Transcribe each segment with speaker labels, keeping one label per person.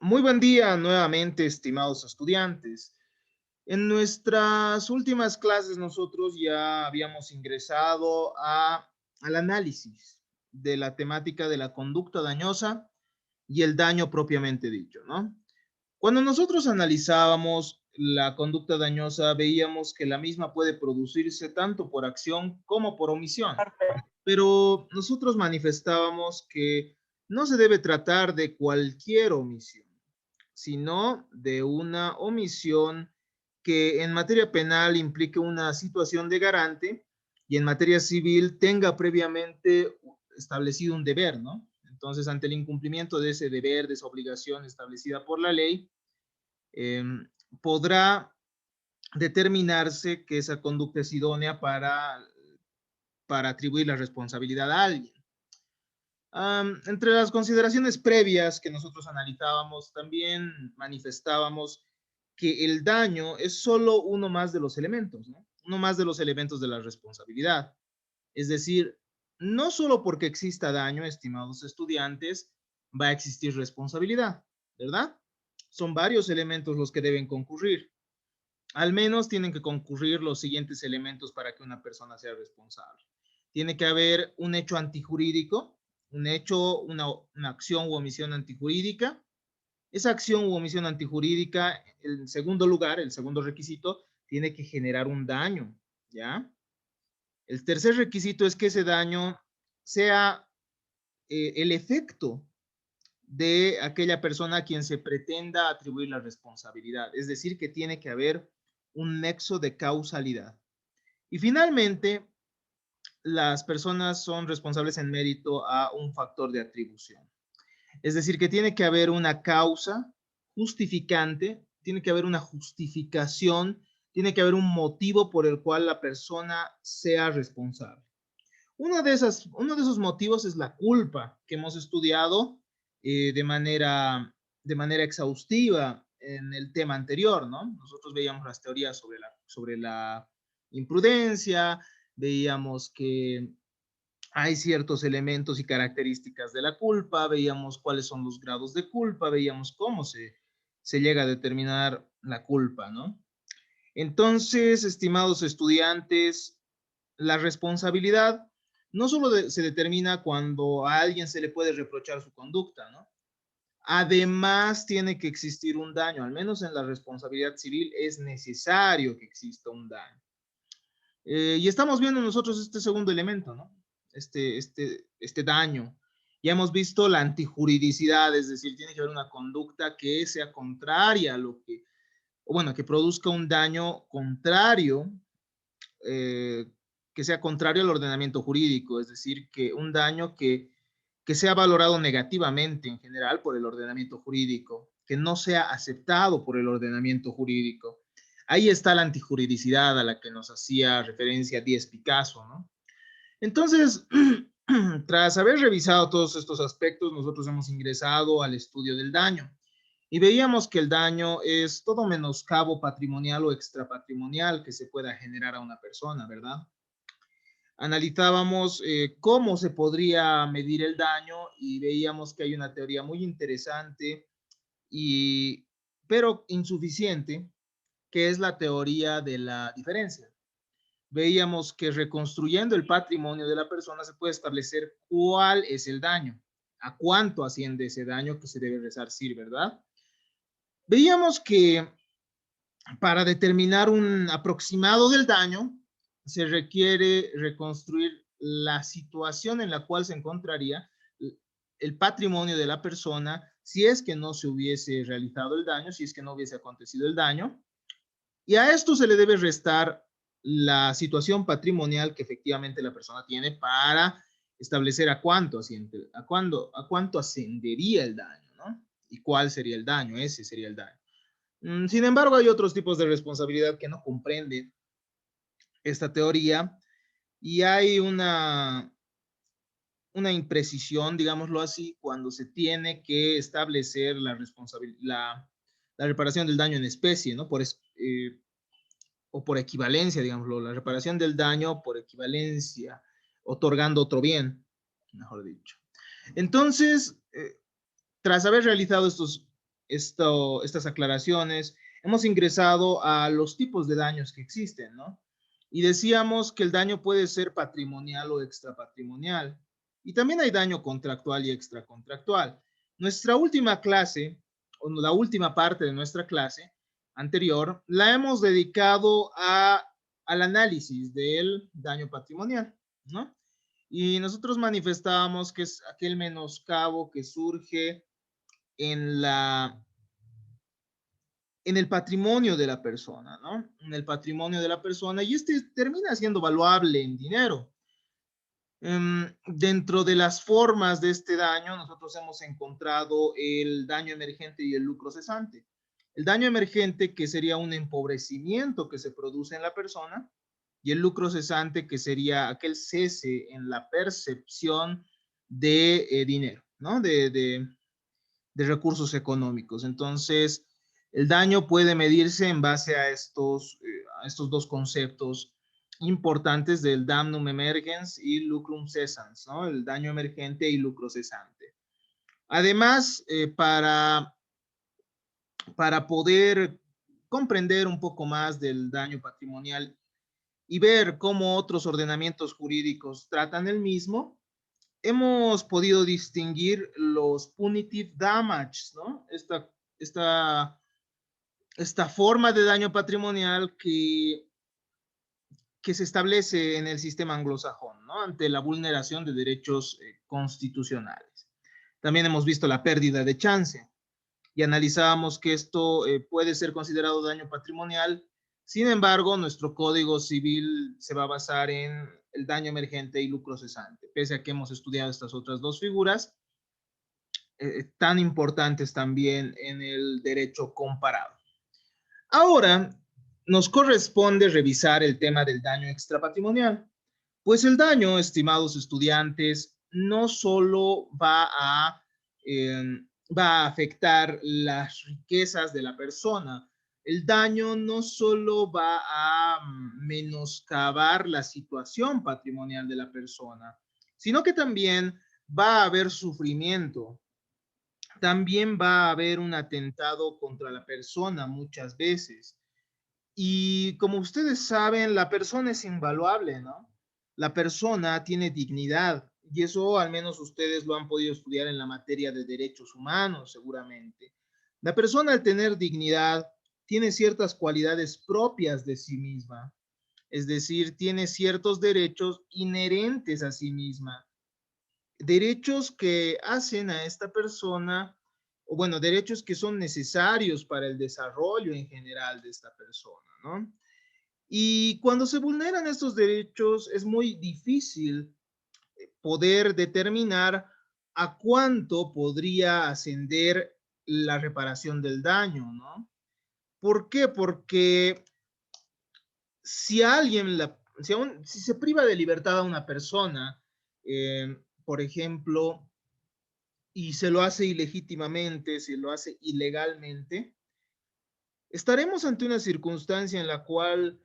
Speaker 1: Muy buen día nuevamente, estimados estudiantes. En nuestras últimas clases nosotros ya habíamos ingresado al análisis de la temática de la conducta dañosa y el daño propiamente dicho, ¿no? Cuando nosotros analizábamos la conducta dañosa, veíamos que la misma puede producirse tanto por acción como por omisión, pero nosotros manifestábamos que no se debe tratar de cualquier omisión, sino de una omisión que en materia penal implique una situación de garante y en materia civil tenga previamente establecido un deber, ¿no? Entonces, ante el incumplimiento de ese deber, de esa obligación establecida por la ley, eh, podrá determinarse que esa conducta es idónea para atribuir la responsabilidad a alguien. Entre las consideraciones previas que nosotros analizábamos, también manifestábamos que el daño es solo uno más de los elementos, ¿no? Uno más de los elementos de la responsabilidad. Es decir, no solo porque exista daño, estimados estudiantes, va a existir responsabilidad, ¿verdad? Son varios elementos los que deben concurrir. Al menos tienen que concurrir los siguientes elementos para que una persona sea responsable. Tiene que haber un hecho antijurídico, un hecho, una acción u omisión antijurídica. Esa acción u omisión antijurídica, en segundo lugar, el segundo requisito, tiene que generar un daño, ¿ya? El tercer requisito es que ese daño sea el efecto de aquella persona a quien se pretenda atribuir la responsabilidad. Es decir, que tiene que haber un nexo de causalidad. Y finalmente, las personas son responsables en mérito a un factor de atribución. Es decir, que tiene que haber una causa justificante, tiene que haber una justificación, tiene que haber un motivo por el cual la persona sea responsable. Uno de esos motivos es la culpa que hemos estudiado de manera exhaustiva en el tema anterior, ¿no? Nosotros veíamos las teorías sobre la imprudencia, veíamos que hay ciertos elementos y características de la culpa, veíamos cuáles son los grados de culpa, veíamos cómo se llega a determinar la culpa, ¿no? Entonces, estimados estudiantes, la responsabilidad no solo se determina cuando a alguien se le puede reprochar su conducta, ¿no? Además, tiene que existir un daño, al menos en la responsabilidad civil es necesario que exista un daño. Y estamos viendo nosotros este segundo elemento, ¿no? Este daño. Ya hemos visto la antijuridicidad, es decir, tiene que haber una conducta que sea contraria a lo que, o bueno, que produzca un daño contrario, eh, que sea contrario al ordenamiento jurídico, es decir, que un daño que sea valorado negativamente en general por el ordenamiento jurídico, que no sea aceptado por el ordenamiento jurídico. Ahí está la antijuridicidad a la que nos hacía referencia Díez Picasso, ¿no? Entonces, tras haber revisado todos estos aspectos, nosotros hemos ingresado al estudio del daño y veíamos que el daño es todo menoscabo patrimonial o extrapatrimonial que se pueda generar a una persona, ¿verdad? Analizábamos cómo se podría medir el daño y veíamos que hay una teoría muy interesante y pero insuficiente, que es la teoría de la diferencia. Veíamos que reconstruyendo el patrimonio de la persona se puede establecer cuál es el daño, a cuánto asciende ese daño que se debe resarcir, ¿verdad? Veíamos que para determinar un aproximado del daño se requiere reconstruir la situación en la cual se encontraría el patrimonio de la persona si es que no se hubiese realizado el daño, si es que no hubiese acontecido el daño. Y a esto se le debe restar la situación patrimonial que efectivamente la persona tiene para establecer a cuánto ascendería el daño, ¿no? Y cuál sería el daño, ese sería el daño. Sin embargo, hay otros tipos de responsabilidad que no comprenden esta teoría y hay una imprecisión, digámoslo así, cuando se tiene que establecer la reparación del daño en especie, ¿no? O por equivalencia, digámoslo, la reparación del daño por equivalencia, otorgando otro bien, mejor dicho. Entonces, tras haber realizado estas aclaraciones, hemos ingresado a los tipos de daños que existen, ¿no? Y decíamos que el daño puede ser patrimonial o extrapatrimonial. Y también hay daño contractual y extracontractual. Nuestra última clase, o la última parte de nuestra clase anterior, la hemos dedicado al análisis del daño patrimonial, ¿no? Y nosotros manifestábamos que es aquel menoscabo que surge en en el patrimonio de la persona, ¿no? En el patrimonio de la persona, y este termina siendo valuable en dinero. Dentro de las formas de este daño, nosotros hemos encontrado el daño emergente y el lucro cesante. El daño emergente, que sería un empobrecimiento que se produce en la persona, y el lucro cesante, que sería aquel cese en la percepción de dinero, ¿no? De recursos económicos. Entonces, el daño puede medirse en base a estos dos conceptos importantes del damnum emergens y lucrum cessans, ¿no? El daño emergente y lucro cesante. Además, para poder comprender un poco más del daño patrimonial y ver cómo otros ordenamientos jurídicos tratan el mismo, hemos podido distinguir los punitive damages, ¿no? Esta forma de daño patrimonial que se establece en el sistema anglosajón, ¿no? Ante la vulneración de derechos constitucionales. También hemos visto la pérdida de chance y analizábamos que esto puede ser considerado daño patrimonial. Sin embargo, nuestro Código Civil se va a basar en el daño emergente y lucro cesante, pese a que hemos estudiado estas otras dos figuras tan importantes también en el derecho comparado. Ahora nos corresponde revisar el tema del daño extrapatrimonial, pues el daño, estimados estudiantes, no solo va a afectar las riquezas de la persona, el daño no solo va a menoscabar la situación patrimonial de la persona, sino que también va a haber sufrimiento, también va a haber un atentado contra la persona muchas veces. Y como ustedes saben, la persona es invaluable, ¿no? La persona tiene dignidad y eso al menos ustedes lo han podido estudiar en la materia de derechos humanos, seguramente. La persona al tener dignidad tiene ciertas cualidades propias de sí misma, es decir, tiene ciertos derechos inherentes a sí misma, derechos que hacen a esta persona, o bueno, derechos que son necesarios para el desarrollo en general de esta persona, ¿no? Y cuando se vulneran estos derechos es muy difícil poder determinar a cuánto podría ascender la reparación del daño, ¿no? ¿Por qué? Porque si alguien, si se priva de libertad a una persona, por ejemplo, y se lo hace ilegítimamente, se lo hace ilegalmente, estaremos ante una circunstancia en la cual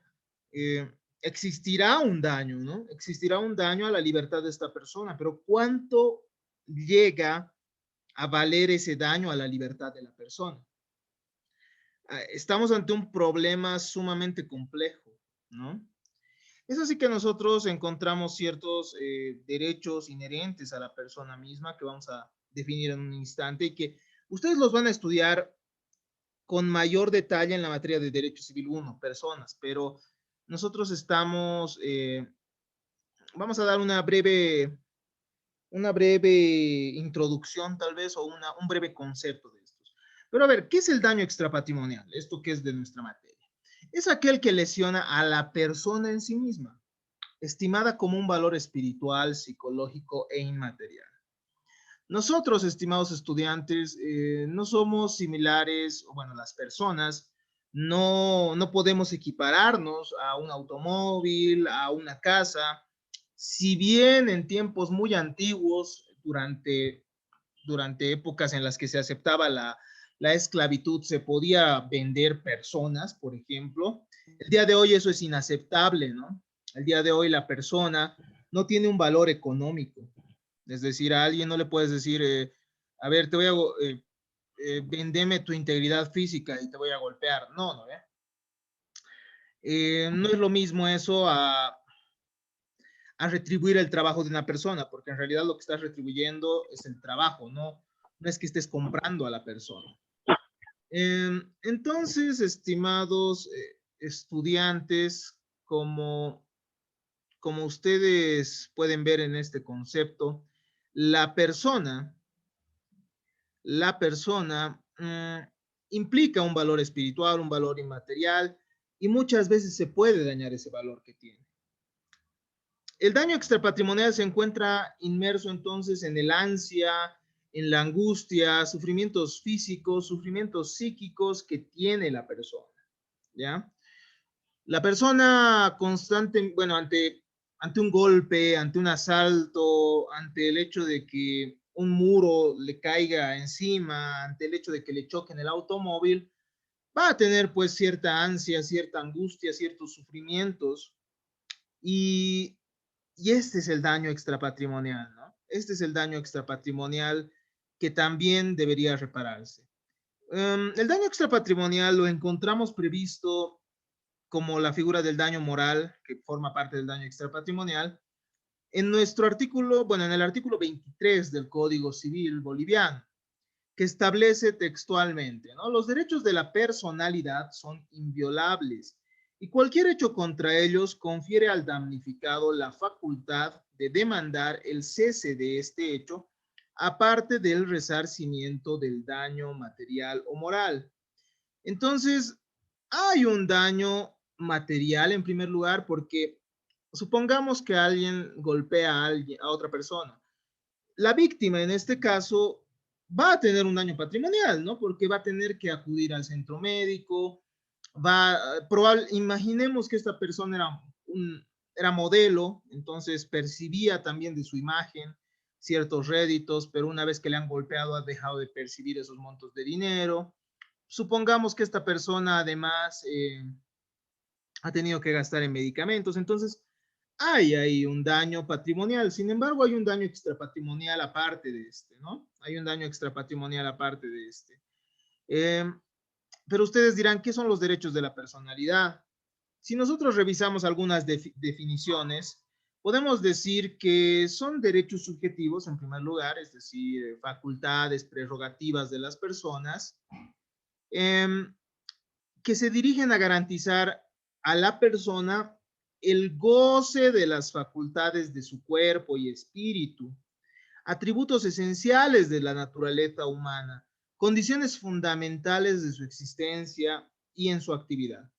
Speaker 1: existirá un daño, ¿no? Existirá un daño a la libertad de esta persona, pero ¿cuánto llega a valer ese daño a la libertad de la persona? Estamos ante un problema sumamente complejo, ¿no? Es así que nosotros encontramos ciertos derechos inherentes a la persona misma que vamos a definir en un instante y que ustedes los van a estudiar con mayor detalle en la materia de Derecho Civil 1, personas, pero nosotros vamos a dar una breve introducción tal vez o un breve concepto de estos. Pero a ver, ¿qué es el daño extrapatrimonial? Esto que es de nuestra materia. Es aquel que lesiona a la persona en sí misma, estimada como un valor espiritual, psicológico e inmaterial. Nosotros, estimados estudiantes, no somos similares, bueno, las personas no podemos equipararnos a un automóvil, a una casa. Si bien en tiempos muy antiguos, durante épocas en las que se aceptaba la esclavitud, se podía vender personas, por ejemplo, el día de hoy eso es inaceptable, ¿no? El día de hoy la persona no tiene un valor económico. Es decir, a alguien no le puedes decir, a ver, vendeme tu integridad física y te voy a golpear. No, no, ¿eh? No es lo mismo eso a retribuir el trabajo de una persona, porque en realidad lo que estás retribuyendo es el trabajo, no es que estés comprando a la persona. Entonces, estimados estudiantes, como ustedes pueden ver en este concepto, la persona, la persona implica un valor espiritual, un valor inmaterial, y muchas veces se puede dañar ese valor que tiene. El daño extrapatrimonial se encuentra inmerso entonces en el ansia, en la angustia, sufrimientos físicos, sufrimientos psíquicos que tiene la persona, ¿ya? La persona constante, bueno, ante un golpe, ante un asalto, ante el hecho de que un muro le caiga encima, ante el hecho de que le choquen el automóvil, va a tener pues cierta ansia, cierta angustia, ciertos sufrimientos. Y, y este es el daño extrapatrimonial, ¿no? Este es el daño extrapatrimonial que también debería repararse. El daño extrapatrimonial lo encontramos previsto como la figura del daño moral, que forma parte del daño extrapatrimonial, en nuestro artículo, bueno, en el artículo 23 del Código Civil boliviano, que establece textualmente, ¿no? Los derechos de la personalidad son inviolables y cualquier hecho contra ellos confiere al damnificado la facultad de demandar el cese de este hecho, aparte del resarcimiento del daño material o moral. Entonces, hay un daño material en primer lugar porque supongamos que alguien golpea a otra persona. La víctima en este caso va a tener un daño patrimonial, ¿no? Porque va a tener que acudir al centro médico, imaginemos que esta persona era modelo, entonces percibía también de su imagen ciertos réditos, pero una vez que le han golpeado ha dejado de percibir esos montos de dinero. Supongamos que esta persona además ha tenido que gastar en medicamentos, entonces hay ahí un daño patrimonial. Sin embargo, hay un daño extrapatrimonial aparte de este, ¿no? Hay un daño extrapatrimonial aparte de este. Eh, pero ustedes dirán, ¿qué son los derechos de la personalidad? Si nosotros revisamos algunas definiciones, podemos decir que son derechos subjetivos en primer lugar, es decir, facultades, prerrogativas de las personas, eh, que se dirigen a garantizar a la persona el goce de las facultades de su cuerpo y espíritu, atributos esenciales de la naturaleza humana, condiciones fundamentales de su existencia y en su actividad.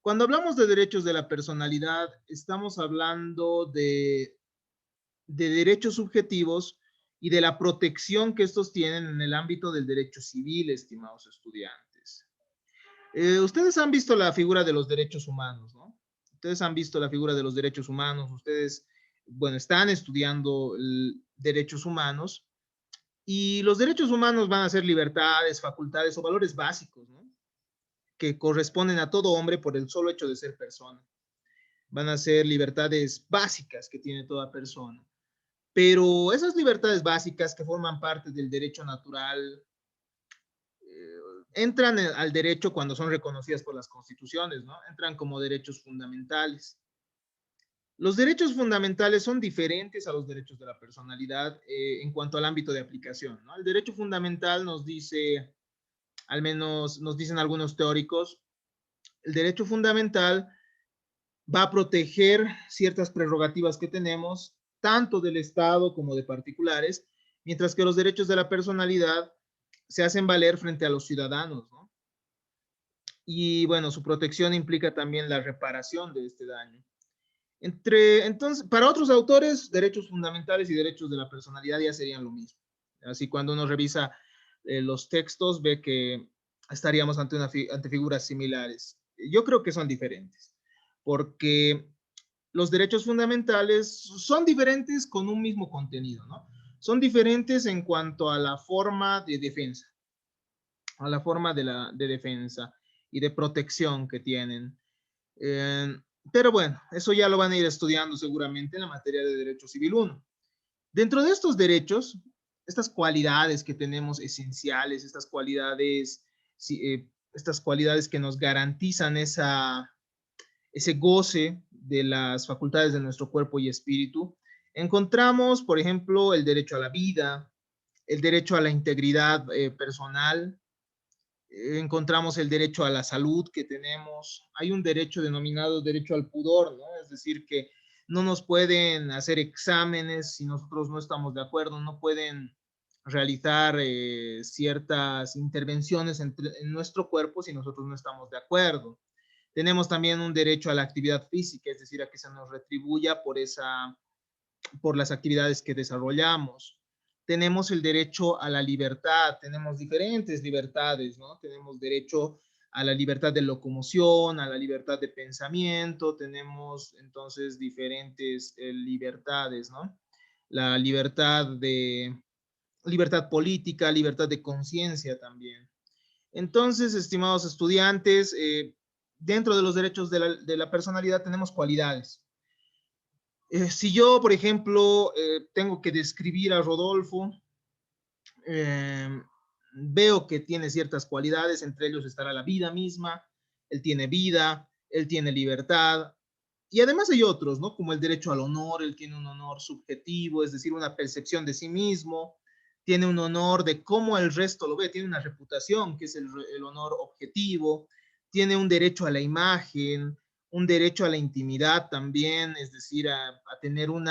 Speaker 1: Cuando hablamos de derechos de la personalidad, estamos hablando de derechos subjetivos y de la protección que estos tienen en el ámbito del derecho civil, estimados estudiantes. Ustedes han visto la figura de los derechos humanos, ¿no? Ustedes han visto la figura de los derechos humanos, ustedes, bueno, están estudiando derechos humanos y los derechos humanos van a ser libertades, facultades o valores básicos, ¿no? Que corresponden a todo hombre por el solo hecho de ser persona. Van a ser libertades básicas que tiene toda persona. Pero esas libertades básicas que forman parte del derecho natural, entran al derecho cuando son reconocidas por las constituciones, ¿no? Entran como derechos fundamentales. Los derechos fundamentales son diferentes a los derechos de la personalidad en cuanto al ámbito de aplicación, ¿no? El derecho fundamental nos dice, al menos nos dicen algunos teóricos, el derecho fundamental va a proteger ciertas prerrogativas que tenemos, tanto del Estado como de particulares, mientras que los derechos de la personalidad se hacen valer frente a los ciudadanos, ¿no? Y bueno, su protección implica también la reparación de este daño. Entonces, para otros autores, derechos fundamentales y derechos de la personalidad ya serían lo mismo. Así cuando uno revisa los textos ve que estaríamos ante figuras similares. Yo creo que son diferentes, porque los derechos fundamentales son diferentes con un mismo contenido, ¿no? Son diferentes en cuanto a la forma de defensa, a la forma de defensa y de protección que tienen. Eh, pero bueno, eso ya lo van a ir estudiando seguramente en la materia de Derecho Civil 1. Dentro de estos derechos, estas cualidades que tenemos esenciales, estas cualidades que nos garantizan ese goce de las facultades de nuestro cuerpo y espíritu, encontramos, por ejemplo, el derecho a la vida, el derecho a la integridad personal, encontramos el derecho a la salud que tenemos, hay un derecho denominado derecho al pudor, ¿no? Es decir, que no nos pueden hacer exámenes si nosotros no estamos de acuerdo, no pueden realizar ciertas intervenciones en nuestro cuerpo si nosotros no estamos de acuerdo. Tenemos también un derecho a la actividad física, es decir, a que se nos retribuya por las actividades que desarrollamos. Tenemos el derecho a la libertad, tenemos diferentes libertades, ¿no? Tenemos derecho a la libertad de locomoción, a la libertad de pensamiento, tenemos entonces diferentes libertades, ¿no? La libertad política, libertad de conciencia también. Entonces, estimados estudiantes, dentro de los derechos de la personalidad tenemos cualidades. Si yo, por ejemplo, tengo que describir a Rodolfo, eh, veo que tiene ciertas cualidades, entre ellos estará la vida misma, él tiene libertad, y además hay otros, ¿no? Como el derecho al honor, él tiene un honor subjetivo, es decir, una percepción de sí mismo, tiene un honor de cómo el resto lo ve, tiene una reputación, que es el honor objetivo, tiene un derecho a la imagen, un derecho a la intimidad también, es decir, a tener un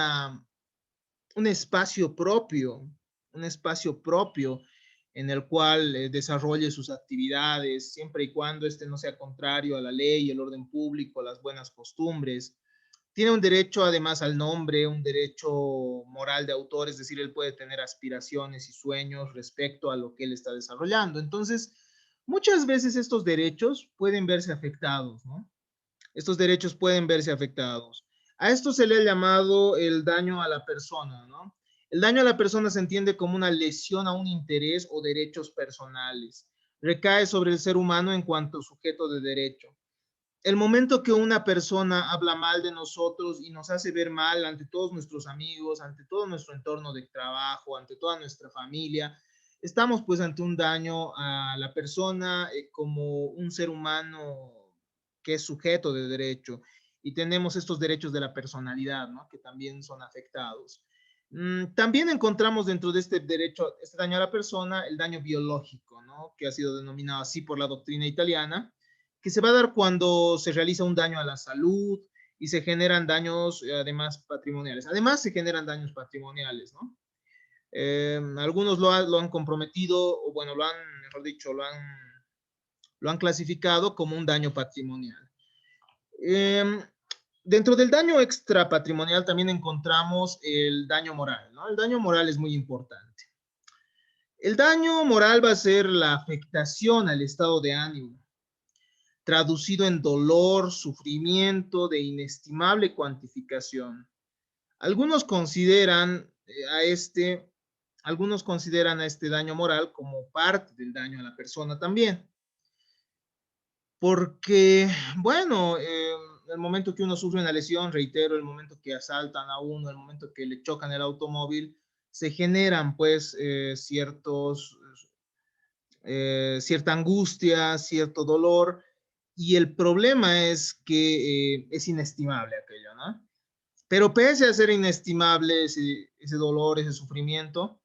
Speaker 1: un espacio propio en el cual desarrolle sus actividades, siempre y cuando este no sea contrario a la ley, el orden público, las buenas costumbres. Tiene un derecho además al nombre, un derecho moral de autor, es decir, él puede tener aspiraciones y sueños respecto a lo que él está desarrollando. Entonces, muchas veces estos derechos pueden verse afectados, ¿no? Estos derechos pueden verse afectados. A esto se le ha llamado el daño a la persona, ¿no? El daño a la persona se entiende como una lesión a un interés o derechos personales. Recae sobre el ser humano en cuanto sujeto de derecho. El momento que una persona habla mal de nosotros y nos hace ver mal ante todos nuestros amigos, ante todo nuestro entorno de trabajo, ante toda nuestra familia, estamos pues ante un daño a la persona como un ser humano que es sujeto de derecho y tenemos estos derechos de la personalidad, ¿no? Que también son afectados. También encontramos dentro de este derecho, este daño a la persona, el daño biológico, ¿no? Que ha sido denominado así por la doctrina italiana, que se va a dar cuando se realiza un daño a la salud y se generan daños además patrimoniales. Además se generan daños patrimoniales, ¿no? Algunos lo han comprometido, o bueno, mejor dicho, lo han clasificado como un daño patrimonial. Dentro del daño extrapatrimonial también encontramos el daño moral, ¿no? El daño moral es muy importante. El daño moral va a ser la afectación al estado de ánimo, traducido en dolor, sufrimiento de inestimable cuantificación. Algunos consideran algunos consideran a este daño moral como parte del daño a la persona también. Porque, bueno, el momento que uno sufre una lesión, reitero, el momento que asaltan a uno, el momento que le chocan el automóvil, se generan pues cierta angustia, cierto dolor, y el problema es que es inestimable aquello, ¿no? Pero pese a ser inestimable ese dolor, ese sufrimiento,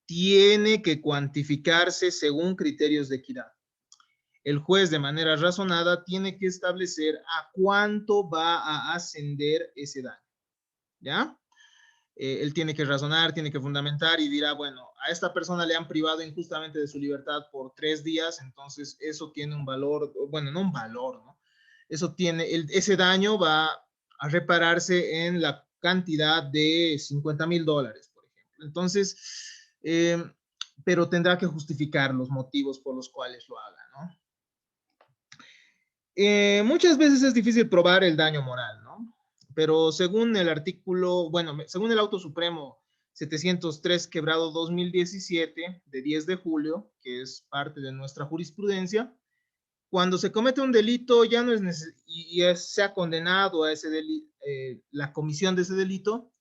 Speaker 1: tiene que cuantificarse según criterios de equidad. El juez, de manera razonada, tiene que establecer a cuánto va a ascender ese daño, ¿ya? Él tiene que razonar, tiene que fundamentar y dirá, bueno, a esta persona le han privado injustamente de su libertad por 3 días, entonces eso tiene un valor, bueno, no un valor, ¿no? Ese daño va a repararse en la cantidad de $50,000, por ejemplo. Entonces, pero tendrá que justificar los motivos por los cuales lo haga, ¿no? Muchas veces es difícil probar el daño moral, ¿no? Pero según el artículo, bueno, según el Auto Supremo 703 quebrado 2017 de 10 de julio, que es parte de nuestra jurisprudencia, cuando se comete un delito ya no es se ha condenado a ese delito, la comisión de ese delito,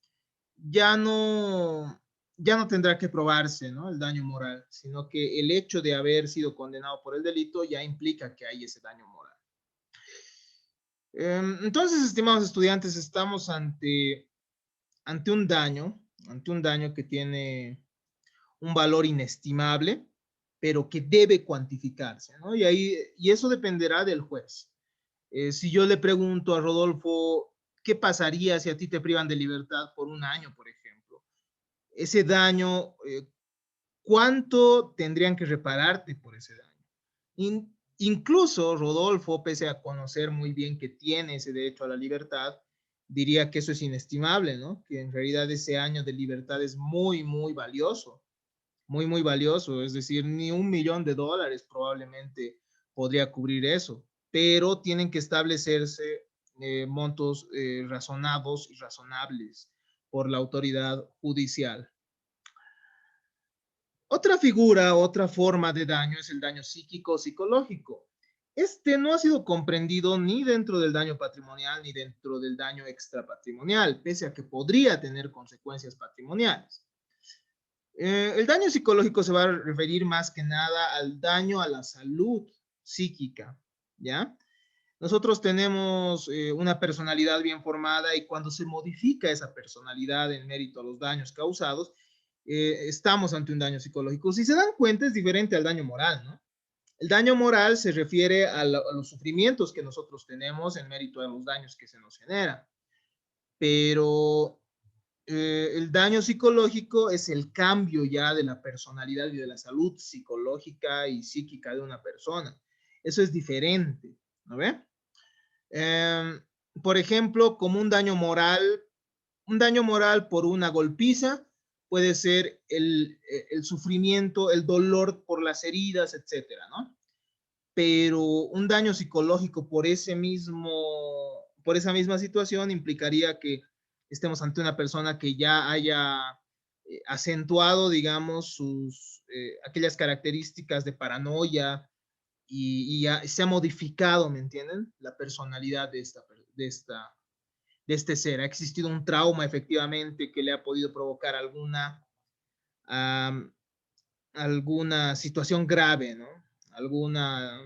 Speaker 1: ya no, ya no tendrá que probarse, ¿no?, el daño moral, sino que el hecho de haber sido condenado por el delito ya implica que hay ese daño moral. Entonces, estimados estudiantes, estamos ante un daño que tiene un valor inestimable, pero que debe cuantificarse, ¿no? Y eso dependerá del juez. Si yo le pregunto a Rodolfo, ¿qué pasaría si a ti te privan de libertad por un año, por ejemplo? Ese daño, ¿cuánto tendrían que repararte por ese daño? Incluso Rodolfo, pese a conocer muy bien que tiene ese derecho a la libertad, diría que eso es inestimable, ¿no? Que en realidad ese año de libertad es muy, muy valioso, muy, muy valioso. Es decir, ni $1.000.000 probablemente podría cubrir eso, pero tienen que establecerse montos razonados y razonables por la autoridad judicial. Otra figura, otra forma de daño es el daño psíquico o psicológico. Este no ha sido comprendido ni dentro del daño patrimonial ni dentro del daño extrapatrimonial, pese a que podría tener consecuencias patrimoniales. El daño psicológico se va a referir más que nada al daño a la salud psíquica, ¿ya? Nosotros tenemos una personalidad bien formada y cuando se modifica esa personalidad en mérito a los daños causados, estamos ante un daño psicológico. Si se dan cuenta, es diferente al daño moral, ¿no? El daño moral se refiere a los sufrimientos que nosotros tenemos en mérito a los daños que se nos generan. Pero el daño psicológico es el cambio ya de la personalidad y de la salud psicológica y psíquica de una persona. Eso es diferente, ¿no ve? Eh, por ejemplo, como un daño moral por una golpiza puede ser el sufrimiento, el dolor por las heridas, etcétera, ¿no? Pero un daño psicológico por esa misma situación implicaría que estemos ante una persona que ya haya acentuado, digamos, aquellas características de paranoia y ya se ha modificado, ¿me entienden? La personalidad de este ser. Ha existido un trauma efectivamente que le ha podido provocar um, alguna situación grave, ¿no? Alguna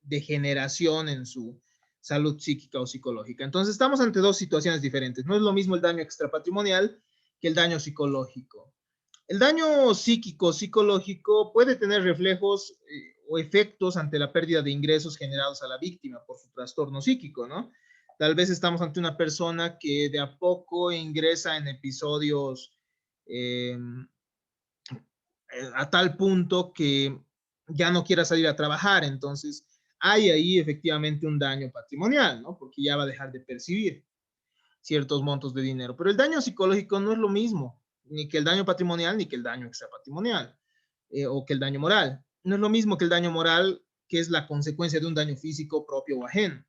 Speaker 1: degeneración en su salud psíquica o psicológica. Entonces estamos ante dos situaciones diferentes. No es lo mismo el daño extrapatrimonial que el daño psicológico. El daño psíquico, psicológico puede tener reflejos o efectos ante la pérdida de ingresos generados a la víctima por su trastorno psíquico, ¿no? Tal vez estamos ante una persona que de a poco ingresa en episodios a tal punto que ya no quiera salir a trabajar. Entonces, hay ahí efectivamente un daño patrimonial, ¿no? Porque ya va a dejar de percibir ciertos montos de dinero. Pero el daño psicológico no es lo mismo, ni que el daño patrimonial, ni que el daño extrapatrimonial, o que el daño moral. No es lo mismo que el daño moral, que es la consecuencia de un daño físico propio o ajeno.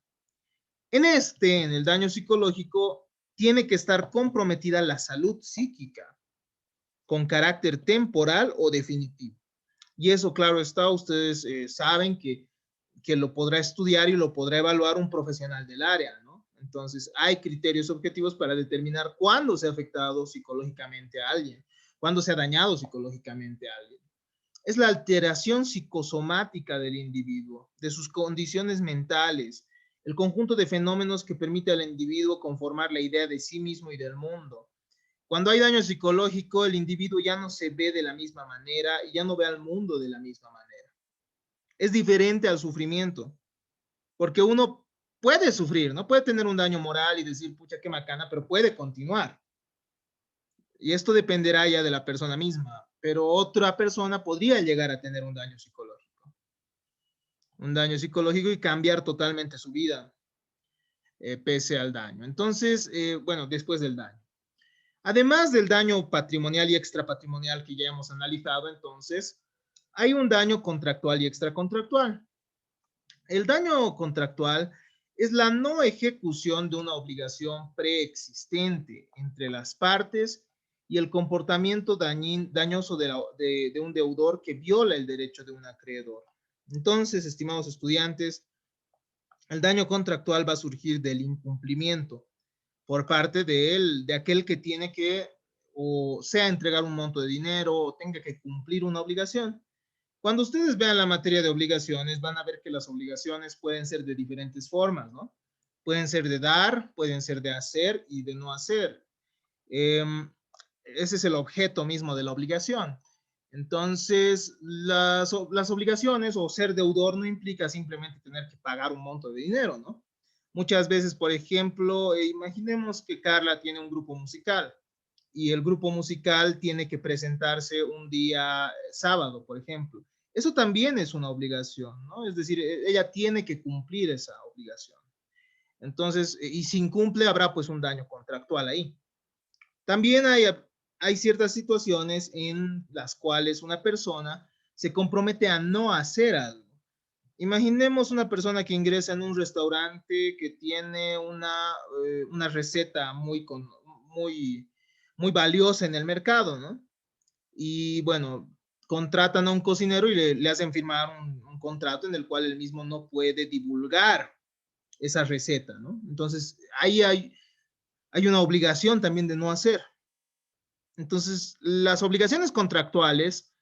Speaker 1: En el daño psicológico, tiene que estar comprometida la salud psíquica con carácter temporal o definitivo. Y eso, claro está, ustedes saben que lo podrá estudiar y lo podrá evaluar un profesional del área, ¿no? Entonces, hay criterios objetivos para determinar cuándo se ha afectado psicológicamente a alguien, cuándo se ha dañado psicológicamente a alguien. Es la alteración psicosomática del individuo, de sus condiciones mentales, el conjunto de fenómenos que permite al individuo conformar la idea de sí mismo y del mundo. Cuando hay daño psicológico, el individuo ya no se ve de la misma manera y ya no ve al mundo de la misma manera. Es diferente al sufrimiento, porque uno puede sufrir, no puede tener un daño moral y decir, pucha, qué macana, pero puede continuar. Y esto dependerá ya de la persona misma, pero otra persona podría llegar a tener un daño psicológico y cambiar totalmente su vida, pese al daño. Entonces, bueno, después del daño. Además del daño patrimonial y extrapatrimonial que ya hemos analizado, entonces, hay un daño contractual y extracontractual. El daño contractual es la no ejecución de una obligación preexistente entre las partes y el comportamiento dañoso de un deudor que viola el derecho de un acreedor. Entonces, estimados estudiantes, el daño contractual va a surgir del incumplimiento por parte de aquel que tiene que o sea entregar un monto de dinero o tenga que cumplir una obligación. Cuando ustedes vean la materia de obligaciones, van a ver que las obligaciones pueden ser de diferentes formas, ¿no? Pueden ser de dar, pueden ser de hacer y de no hacer. Eh, Ese es el objeto mismo de la obligación. Entonces, las obligaciones o ser deudor no implica simplemente tener que pagar un monto de dinero, ¿no? Muchas veces, por ejemplo, imaginemos que Carla tiene un grupo musical y el grupo musical tiene que presentarse un día sábado, por ejemplo. Eso también es una obligación, ¿no? Es decir, ella tiene que cumplir esa obligación. Entonces, y si incumple, habrá pues un daño contractual ahí. También hay ciertas situaciones en las cuales una persona se compromete a no hacer algo. Imaginemos una persona que ingresa en un restaurante que tiene una receta muy, muy valiosa en el mercado, ¿no? Y bueno, contratan a un cocinero y le hacen firmar un contrato en el cual él mismo no puede divulgar esa receta, ¿no? Entonces, ahí hay una obligación también de no hacer. Entonces, las obligaciones contractuales,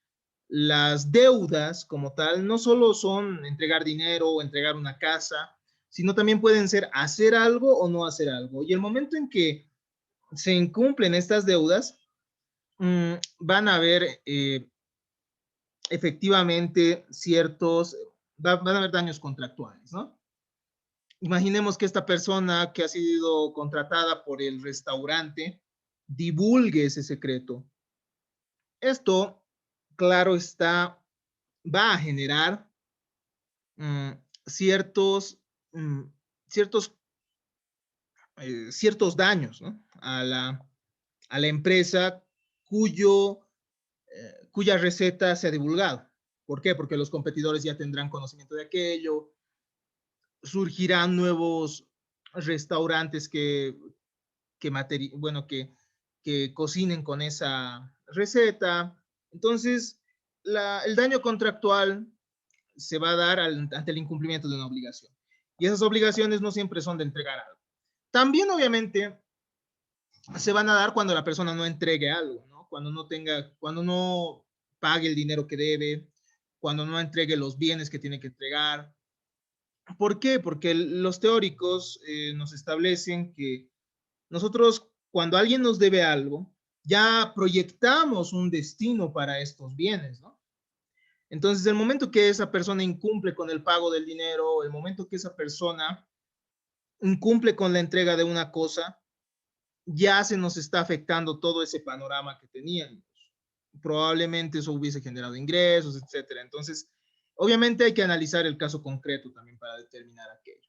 Speaker 1: las deudas como tal, no solo son entregar dinero o entregar una casa, sino también pueden ser hacer algo o no hacer algo. Y el momento en que se incumplen estas deudas, van a haber efectivamente van a haber daños contractuales, ¿no? Imaginemos que esta persona que ha sido contratada por el restaurante divulgue ese secreto. Esto, claro está, va a generar mm, ciertos, mm, ciertos, ciertos daños, ¿no? A la empresa cuya receta se ha divulgado. ¿Por qué? Porque los competidores ya tendrán conocimiento de aquello, surgirán nuevos restaurantes bueno, que cocinen con esa receta. Entonces, el daño contractual se va a dar ante el incumplimiento de una obligación. Y esas obligaciones no siempre son de entregar algo. También, obviamente, se van a dar cuando la persona no entregue algo, ¿no? Cuando no pague el dinero que debe, cuando no entregue los bienes que tiene que entregar. ¿Por qué? Porque los teóricos nos establecen que nosotros, cuando alguien nos debe algo, ya proyectamos un destino para estos bienes, ¿no? Entonces, el momento que esa persona incumple con el pago del dinero, el momento que esa persona incumple con la entrega de una cosa, ya se nos está afectando todo ese panorama que teníamos. Probablemente eso hubiese generado ingresos, etcétera. Entonces, obviamente hay que analizar el caso concreto también para determinar aquello.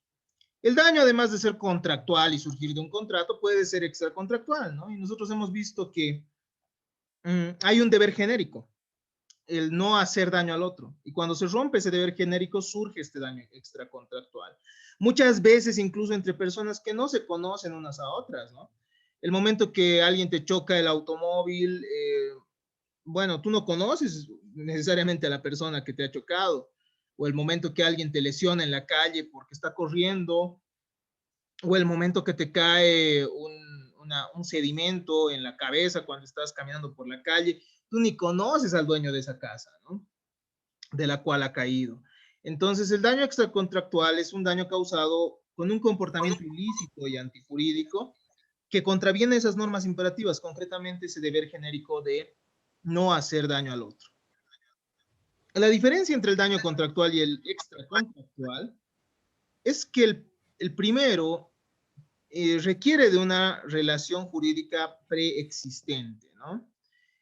Speaker 1: El daño, además de ser contractual y surgir de un contrato, puede ser extracontractual, ¿no? Y nosotros hemos visto que hay un deber genérico, el no hacer daño al otro. Y cuando se rompe ese deber genérico, surge este daño extracontractual. Muchas veces, incluso entre personas que no se conocen unas a otras, ¿no? El momento que alguien te choca el automóvil, bueno, tú no conoces necesariamente a la persona que te ha chocado, o el momento que alguien te lesiona en la calle porque está corriendo, o el momento que te cae un sedimento en la cabeza cuando estás caminando por la calle, tú ni conoces al dueño de esa casa, ¿no? De la cual ha caído. Entonces, el daño extracontractual es un daño causado con un comportamiento ilícito y antijurídico que contraviene esas normas imperativas, concretamente ese deber genérico de no hacer daño al otro. La diferencia entre el daño contractual y el extracontractual es que el primero requiere de una relación jurídica preexistente, ¿no?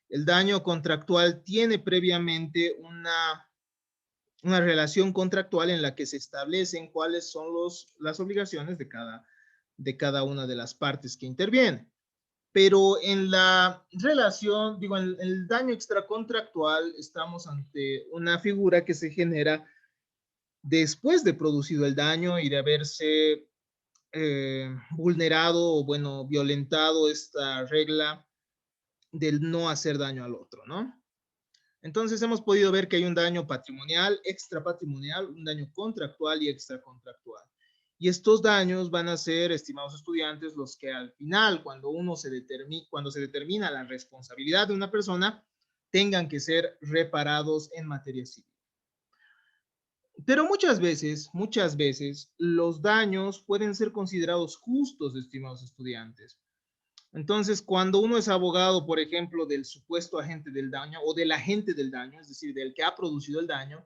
Speaker 1: El daño contractual tiene previamente una relación contractual en la que se establecen cuáles son las obligaciones de cada una de las partes que intervienen. Pero en la relación, digo, en el daño extracontractual, estamos ante una figura que se genera después de producido el daño y de haberse vulnerado o, bueno, violentado esta regla del no hacer daño al otro, ¿no? Entonces hemos podido ver que hay un daño patrimonial, extrapatrimonial, un daño contractual y extracontractual. Y estos daños van a ser, estimados estudiantes, los que al final, cuando se determina la responsabilidad de una persona, tengan que ser reparados en materia civil. Pero muchas veces, los daños pueden ser considerados justos, estimados estudiantes. Entonces, cuando uno es abogado, por ejemplo, del supuesto agente del daño o del agente del daño, es decir, del que ha producido el daño,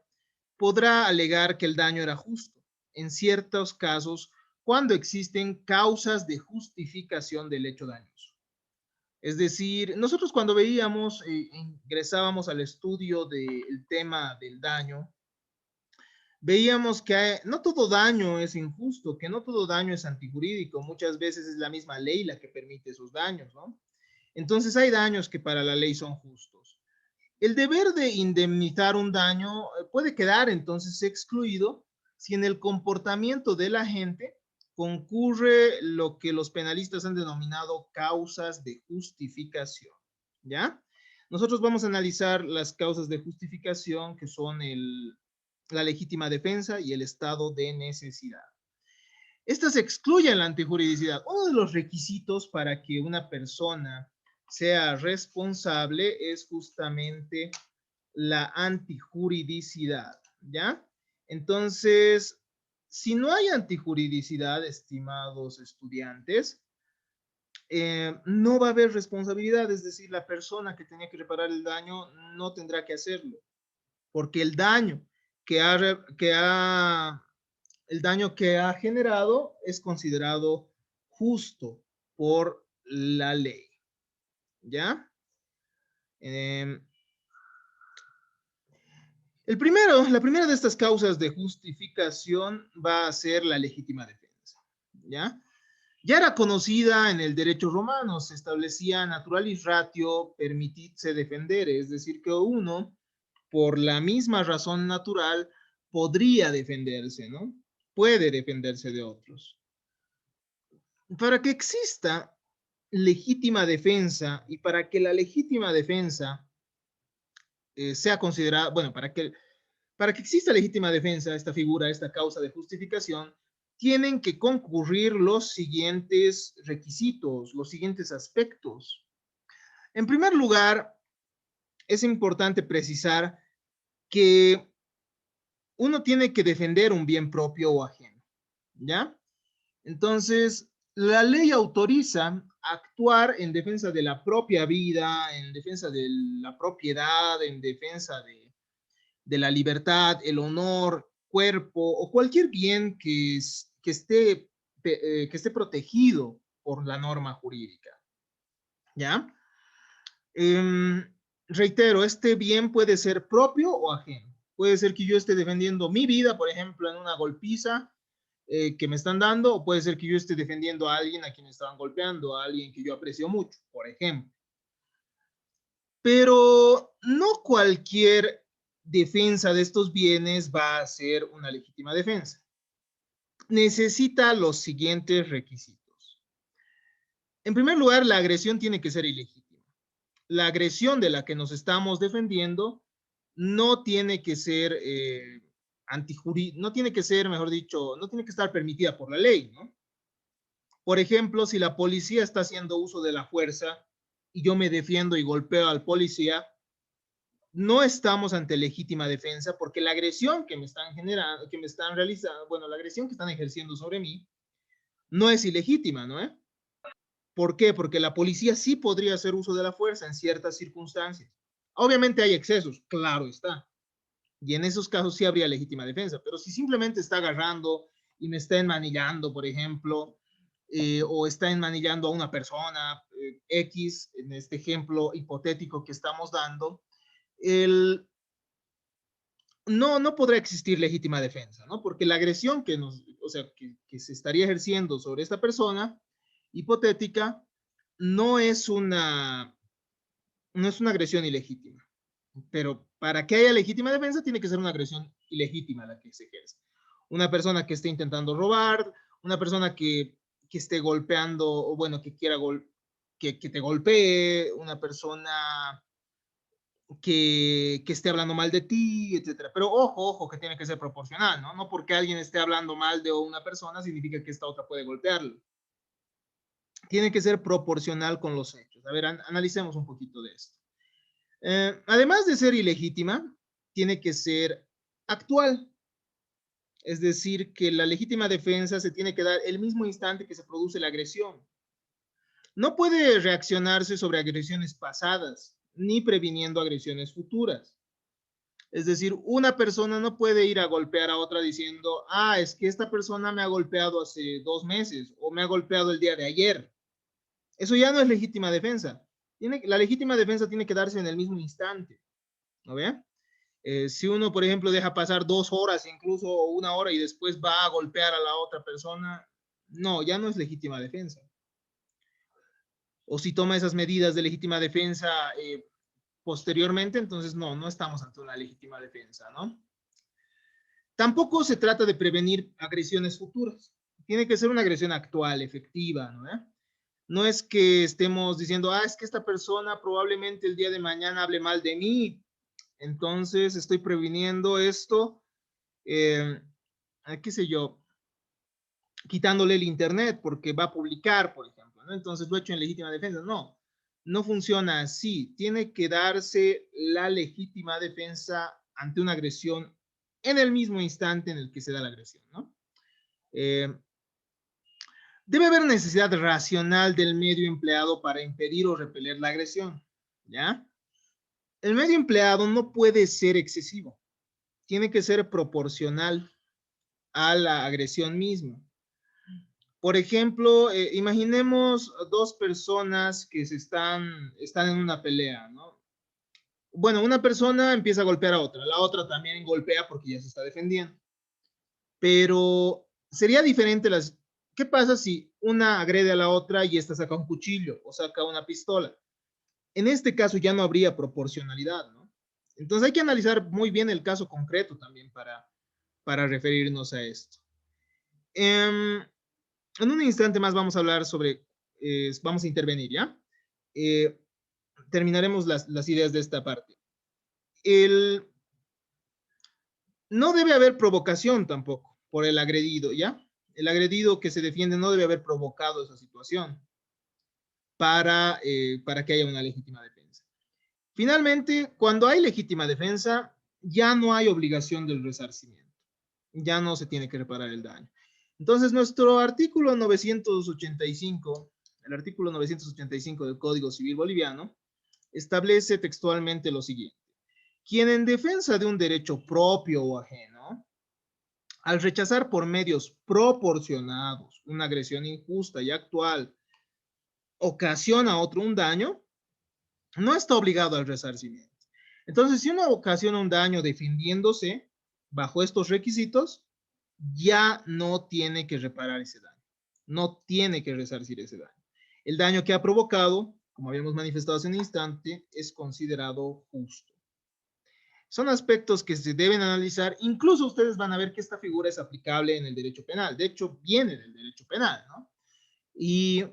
Speaker 1: podrá alegar que el daño era justo. En ciertos casos, cuando existen causas de justificación del hecho dañoso. Es decir, nosotros cuando ingresábamos al estudio del tema del daño, veíamos que no todo daño es injusto, que no todo daño es antijurídico, muchas veces es la misma ley la que permite esos daños, ¿no? Entonces hay daños que para la ley son justos. El deber de indemnizar un daño puede quedar entonces excluido si en el comportamiento de la gente concurre lo que los penalistas han denominado causas de justificación, ¿ya? Nosotros vamos a analizar las causas de justificación que son la legítima defensa y el estado de necesidad. Estas excluyen la antijuridicidad. Uno de los requisitos para que una persona sea responsable es justamente la antijuridicidad, ¿ya? Entonces, si no hay antijuridicidad, estimados estudiantes, no va a haber responsabilidad, es decir, la persona que tenía que reparar el daño no tendrá que hacerlo, porque el daño que ha generado es considerado justo por la ley, ¿ya? Eh, la primera de estas causas de justificación va a ser la legítima defensa, ¿ya? Ya era conocida en el derecho romano, se establecía naturalis ratio permititse defendere, es decir, que uno, por la misma razón natural, podría defenderse, ¿no? Puede defenderse de otros. Para que exista legítima defensa y para que la legítima defensa sea considerada, bueno, para que exista legítima defensa, esta figura, esta causa de justificación, tienen que concurrir los siguientes requisitos, los siguientes aspectos. En primer lugar, es importante precisar que uno tiene que defender un bien propio o ajeno, ¿ya? Entonces, la ley autoriza actuar en defensa de la propia vida, en defensa de la propiedad, en defensa de la libertad, el honor, cuerpo o cualquier bien que esté protegido por la norma jurídica. ¿Ya? Reitero, este bien puede ser propio o ajeno. Puede ser que yo esté defendiendo mi vida, por ejemplo, en una golpiza que me están dando, o puede ser que yo esté defendiendo a alguien a quien estaban golpeando, a alguien que yo aprecio mucho, por ejemplo. Pero no cualquier defensa de estos bienes va a ser una legítima defensa. Necesita los siguientes requisitos. En primer lugar, la agresión tiene que ser ilegítima. La agresión de la que nos estamos defendiendo no tiene que ser no tiene que ser, mejor dicho, no tiene que estar permitida por la ley, ¿no? Por ejemplo, si la policía está haciendo uso de la fuerza y yo me defiendo y golpeo al policía, no estamos ante legítima defensa porque la agresión que me están generando, que me están realizando, bueno, la agresión que están ejerciendo sobre mí no es ilegítima, ¿no? ¿Por qué? Porque la policía sí podría hacer uso de la fuerza en ciertas circunstancias. Obviamente hay excesos, claro está. Y en esos casos sí habría legítima defensa, pero si simplemente está agarrando y me está enmanillando, por ejemplo, o está enmanillando a una persona X, en este ejemplo hipotético que estamos dando, no podrá existir legítima defensa, ¿no? Porque la agresión que se estaría ejerciendo sobre esta persona hipotética no es una, no es una agresión ilegítima. Pero para que haya legítima defensa tiene que ser una agresión ilegítima la que se ejerce. Una persona que esté intentando robar, una persona que esté golpeando, o bueno, que quiera que te golpee, una persona que esté hablando mal de ti, etcétera. Pero ojo, ojo, que tiene que ser proporcional, ¿no? No porque alguien esté hablando mal de una persona significa que esta otra puede golpearlo. Tiene que ser proporcional con los hechos. A ver, analicemos un poquito de esto. Además de ser ilegítima, tiene que ser actual. Es decir, que la legítima defensa se tiene que dar el mismo instante que se produce la agresión. No puede reaccionarse sobre agresiones pasadas, ni previniendo agresiones futuras. Es decir, una persona no puede ir a golpear a otra diciendo, ah, es que esta persona me ha golpeado hace 2 meses o me ha golpeado el día de ayer. Eso ya no es legítima defensa. La legítima defensa tiene que darse en el mismo instante. ¿No ve? Si uno, por ejemplo, deja pasar 2 horas, incluso 1 hora, y después va a golpear a la otra persona, no, ya no es legítima defensa. O si toma esas medidas de legítima defensa posteriormente, entonces no estamos ante una legítima defensa, ¿no? Tampoco se trata de prevenir agresiones futuras. Tiene que ser una agresión actual, efectiva, ¿no? No es que estemos diciendo, ah, es que esta persona probablemente el día de mañana hable mal de mí, entonces estoy previniendo esto, qué sé yo, quitándole el internet porque va a publicar, por ejemplo, ¿no? Entonces lo he hecho en legítima defensa. No, no funciona así. Tiene que darse la legítima defensa ante una agresión en el mismo instante en el que se da la agresión, ¿no? Debe haber necesidad racional del medio empleado para impedir o repeler la agresión, ¿ya? El medio empleado no puede ser excesivo, tiene que ser proporcional a la agresión misma. Por ejemplo, imaginemos 2 personas que están en una pelea, ¿no? Bueno, una persona empieza a golpear a otra, la otra también golpea porque ya se está defendiendo. Pero sería diferente las... ¿Qué pasa si una agrede a la otra y esta saca un cuchillo o saca una pistola? En este caso ya no habría proporcionalidad, ¿no? Entonces hay que analizar muy bien el caso concreto también para referirnos a esto. En un instante más vamos a hablar sobre, vamos a intervenir, ¿ya? Eh, terminaremos las ideas de esta parte. No debe haber provocación tampoco por el agredido, ¿ya? El agredido que se defiende no debe haber provocado esa situación para que haya una legítima defensa. Finalmente, cuando hay legítima defensa, ya no hay obligación del resarcimiento. Ya no se tiene que reparar el daño. Entonces, nuestro artículo 985, el artículo 985 del Código Civil Boliviano, establece textualmente lo siguiente. Quien en defensa de un derecho propio o ajeno, al rechazar por medios proporcionados una agresión injusta y actual, ocasiona a otro un daño, no está obligado al resarcimiento. Entonces, si uno ocasiona un daño defendiéndose bajo estos requisitos, ya no tiene que reparar ese daño, no tiene que resarcir ese daño. El daño que ha provocado, como habíamos manifestado hace un instante, es considerado justo. Son aspectos que se deben analizar. Incluso ustedes van a ver que esta figura es aplicable en el derecho penal. De hecho, viene del derecho penal, ¿no? Y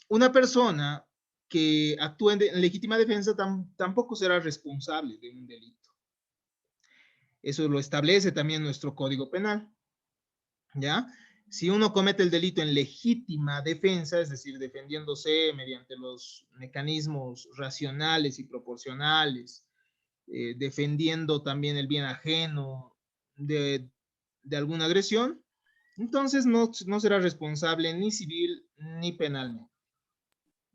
Speaker 1: una persona que actúe en legítima defensa tampoco será responsable de un delito. Eso lo establece también nuestro Código Penal, ¿ya? Si uno comete el delito en legítima defensa, es decir, defendiéndose mediante los mecanismos racionales y proporcionales, defendiendo también el bien ajeno de alguna agresión, entonces no será responsable ni civil ni penalmente.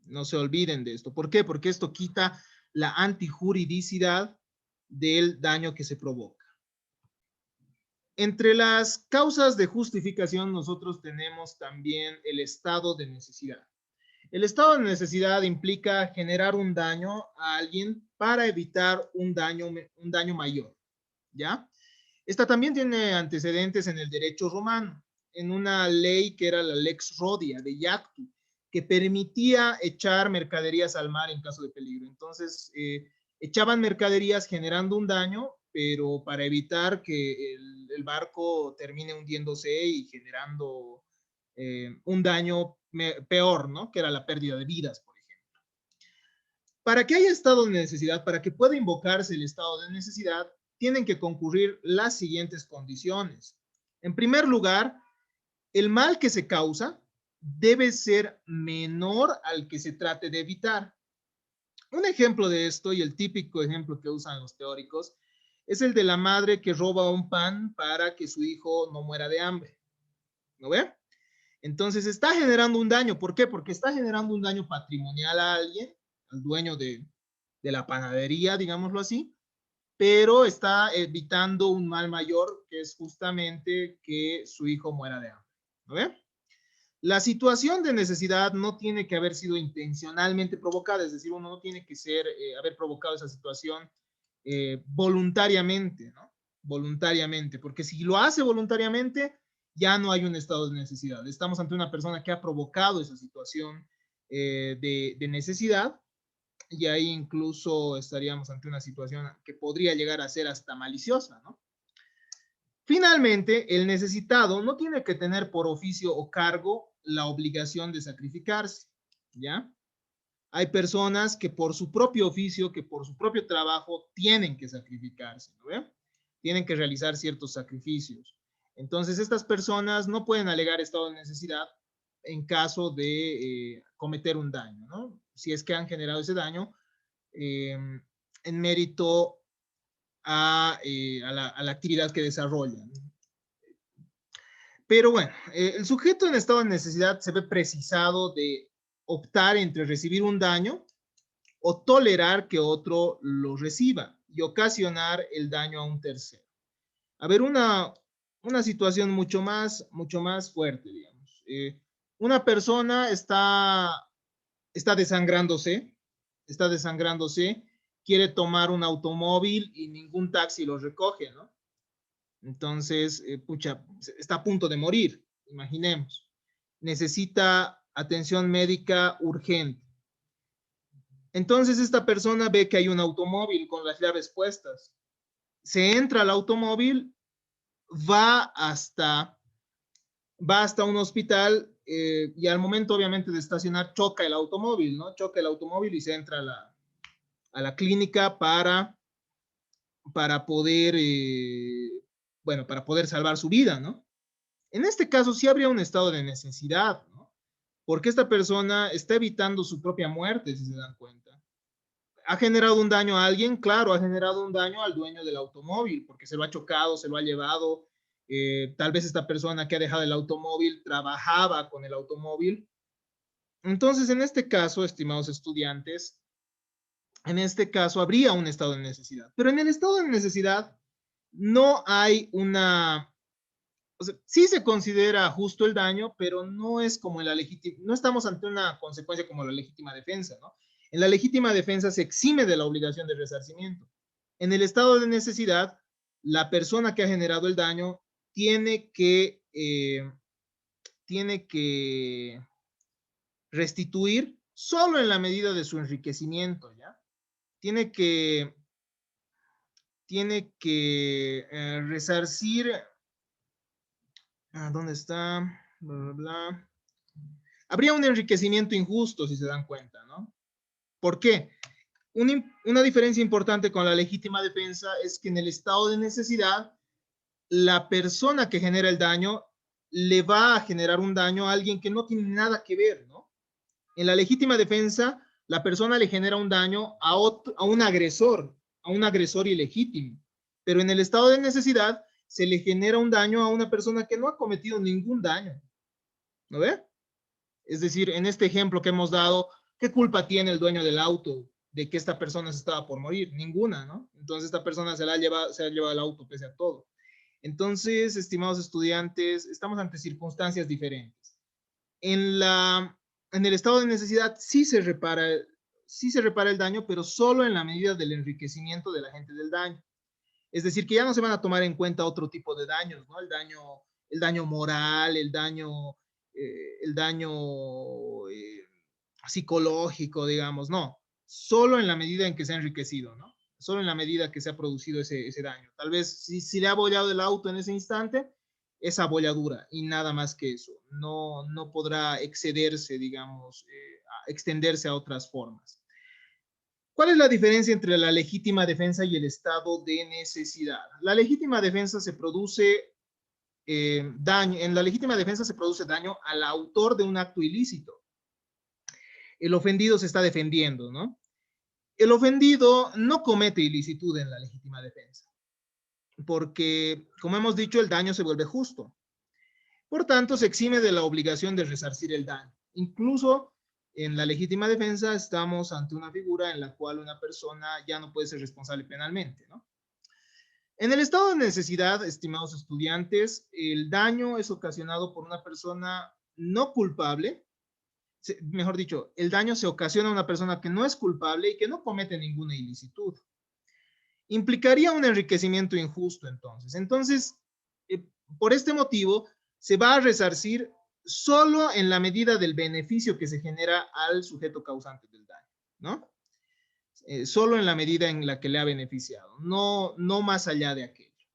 Speaker 1: No se olviden de esto. ¿Por qué? Porque esto quita la antijuridicidad del daño que se provoca. Entre las causas de justificación nosotros tenemos también el estado de necesidad. El estado de necesidad implica generar un daño a alguien para evitar un daño mayor, ¿ya? Esta también tiene antecedentes en el derecho romano, en una ley que era la Lex Rodia de Iactu, que permitía echar mercaderías al mar en caso de peligro. Entonces, echaban mercaderías generando un daño, pero para evitar que el barco termine hundiéndose y generando un daño peor, ¿no? Que era la pérdida de vidas, por ejemplo. Para que haya estado de necesidad, para que pueda invocarse el estado de necesidad, tienen que concurrir las siguientes condiciones. En primer lugar, el mal que se causa debe ser menor al que se trate de evitar. Un ejemplo de esto, y el típico ejemplo que usan los teóricos, es el de la madre que roba un pan para que su hijo no muera de hambre. ¿No ve? Entonces está generando un daño. ¿Por qué? Porque está generando un daño patrimonial a alguien, al dueño de la panadería, digámoslo así, pero está evitando un mal mayor, que es justamente que su hijo muera de hambre. ¿No ve? La situación de necesidad no tiene que haber sido intencionalmente provocada, es decir, uno no tiene que haber provocado esa situación voluntariamente, ¿no? Voluntariamente, porque si lo hace voluntariamente, ya no hay un estado de necesidad. Estamos ante una persona que ha provocado esa situación de necesidad, y ahí incluso estaríamos ante una situación que podría llegar a ser hasta maliciosa, ¿no? Finalmente, el necesitado no tiene que tener por oficio o cargo la obligación de sacrificarse, ¿ya? Hay personas que por su propio oficio, que por su propio trabajo, tienen que sacrificarse, ¿no ve? Tienen que realizar ciertos sacrificios. Entonces, estas personas no pueden alegar estado de necesidad en caso de cometer un daño, ¿no? Si es que han generado ese daño en mérito a la actividad que desarrollan. Pero bueno, el sujeto en estado de necesidad se ve precisado de optar entre recibir un daño o tolerar que otro lo reciba y ocasionar el daño a un tercero. A ver, una situación mucho más fuerte, digamos. Una persona está desangrándose, quiere tomar un automóvil y ningún taxi lo recoge, ¿no? Entonces, pucha, está a punto de morir, imaginemos. Necesita atención médica urgente. Entonces, esta persona ve que hay un automóvil con las llaves puestas. Se entra al automóvil, va hasta, va hasta un hospital y al momento, obviamente, de estacionar, choca el automóvil, ¿no? Choca el automóvil y se entra a la clínica para poder, bueno, para poder salvar su vida, ¿no? En este caso sí habría un estado de necesidad, ¿no? Porque esta persona está evitando su propia muerte, si se dan cuenta. ¿Ha generado un daño a alguien? Claro, ha generado un daño al dueño del automóvil, porque se lo ha chocado, se lo ha llevado. Tal vez esta persona que ha dejado el automóvil trabajaba con el automóvil. Entonces, en este caso, estimados estudiantes, en este caso habría un estado de necesidad. Pero en el estado de necesidad no hay una, o sea, sí se considera justo el daño, pero no es como en la legítima, no estamos ante una consecuencia como la legítima defensa, ¿no? En la legítima defensa se exime de la obligación de resarcimiento. En el estado de necesidad, la persona que ha generado el daño tiene que restituir solo en la medida de su enriquecimiento, ¿ya? Tiene que, resarcir, ¿dónde está? Bla, bla, bla. Habría un enriquecimiento injusto, si se dan cuenta, ¿no? ¿Por qué? Una diferencia importante con la legítima defensa es que en el estado de necesidad, la persona que genera el daño le va a generar un daño a alguien que no tiene nada que ver, ¿no? En la legítima defensa, la persona le genera un daño a un agresor ilegítimo. Pero en el estado de necesidad, se le genera un daño a una persona que no ha cometido ningún daño. ¿No ve? Es decir, en este ejemplo que hemos dado, ¿qué culpa tiene el dueño del auto de que esta persona se estaba por morir? Ninguna, ¿no? Entonces esta persona se ha llevado el auto pese a todo. Entonces, estimados estudiantes, estamos ante circunstancias diferentes. En, la, en el estado de necesidad sí se repara el daño, pero solo en la medida del enriquecimiento del agente del daño. Es decir, que ya no se van a tomar en cuenta otro tipo de daños, ¿no? El daño moral, el daño psicológico, digamos, no. Solo en la medida en que se ha enriquecido, ¿no? Solo en la medida que se ha producido ese daño. Tal vez si le ha abollado el auto en ese instante, esa abolladura y nada más que eso. No podrá excederse, digamos, extenderse a otras formas. ¿Cuál es la diferencia entre la legítima defensa y el estado de necesidad? La legítima defensa se produce daño, en la legítima defensa se produce daño al autor de un acto ilícito. El ofendido se está defendiendo, ¿no? El ofendido no comete ilicitud en la legítima defensa, porque, como hemos dicho, el daño se vuelve justo. Por tanto, se exime de la obligación de resarcir el daño. Incluso en la legítima defensa estamos ante una figura en la cual una persona ya no puede ser responsable penalmente, ¿no? En el estado de necesidad, estimados estudiantes, el daño es ocasionado por una persona no culpable, mejor dicho, el daño se ocasiona a una persona que no es culpable y que no comete ninguna ilicitud. Implicaría un enriquecimiento injusto, entonces. Entonces, por este motivo, se va a resarcir solo en la medida del beneficio que se genera al sujeto causante del daño, ¿no? Solo en la medida en la que le ha beneficiado, no más allá de aquello.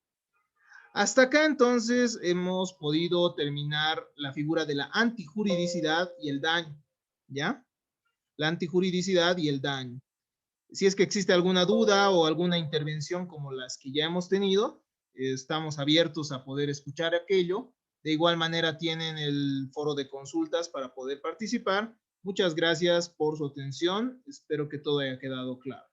Speaker 1: Hasta acá entonces hemos podido terminar la figura de la antijuridicidad y el daño, ¿ya? La antijuridicidad y el daño. Si es que existe alguna duda o alguna intervención como las que ya hemos tenido, estamos abiertos a poder escuchar aquello. De igual manera tienen el foro de consultas para poder participar. Muchas gracias por su atención. Espero que todo haya quedado claro.